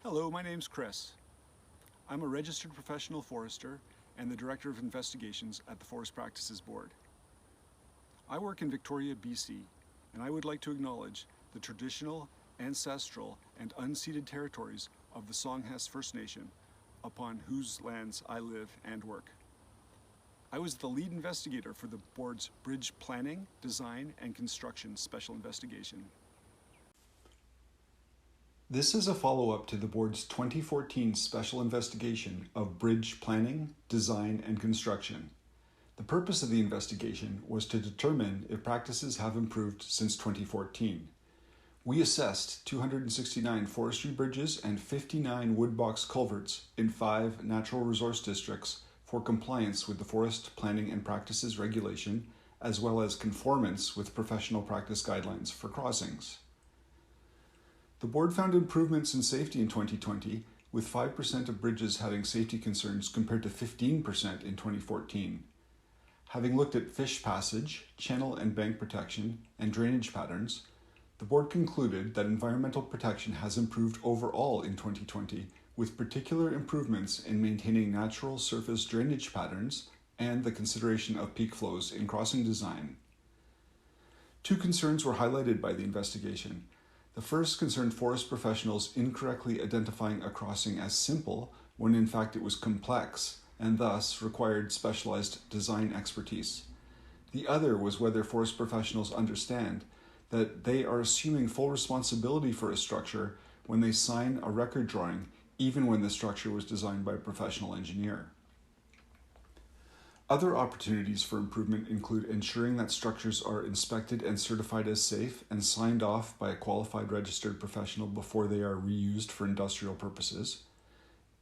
Hello, my name's Chris. I'm a registered professional forester and the Director of Investigations at the Forest Practices Board. I work in Victoria, BC, and I would like to acknowledge the traditional, ancestral, and unceded territories of the Songhas First Nation, upon whose lands I live and work. I was the lead investigator for the board's Bridge Planning, Design, and Construction Special Investigation. This is a follow-up to the board's 2014 special investigation of bridge planning, design, and construction. The purpose of the investigation was to determine if practices have improved since 2014. We assessed 269 forestry bridges and 59 woodbox culverts in 5 natural resource districts for compliance with the Forest Planning and Practices Regulation, as well as conformance with professional practice guidelines for crossings. The board found improvements in safety in 2020, with 5% of bridges having safety concerns compared to 15% in 2014. Having looked at fish passage, channel and bank protection, and drainage patterns, the board concluded that environmental protection has improved overall in 2020, with particular improvements in maintaining natural surface drainage patterns and the consideration of peak flows in crossing design. 2 concerns were highlighted by the investigation. The first concerned forest professionals incorrectly identifying a crossing as simple when in fact it was complex and thus required specialized design expertise. The other was whether forest professionals understand that they are assuming full responsibility for a structure when they sign a record drawing, even when the structure was designed by a professional engineer. Other opportunities for improvement include ensuring that structures are inspected and certified as safe and signed off by a qualified registered professional before they are reused for industrial purposes,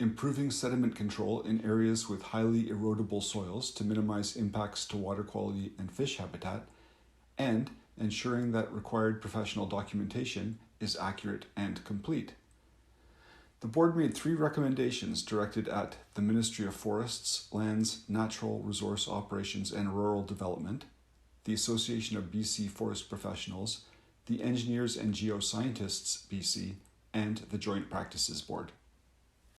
improving sediment control in areas with highly erodible soils to minimize impacts to water quality and fish habitat, and ensuring that required professional documentation is accurate and complete. The board made 3 recommendations directed at the Ministry of Forests, Lands, Natural Resource Operations and Rural Development, the Association of BC Forest Professionals, the Engineers and Geoscientists BC, and the Joint Practices Board.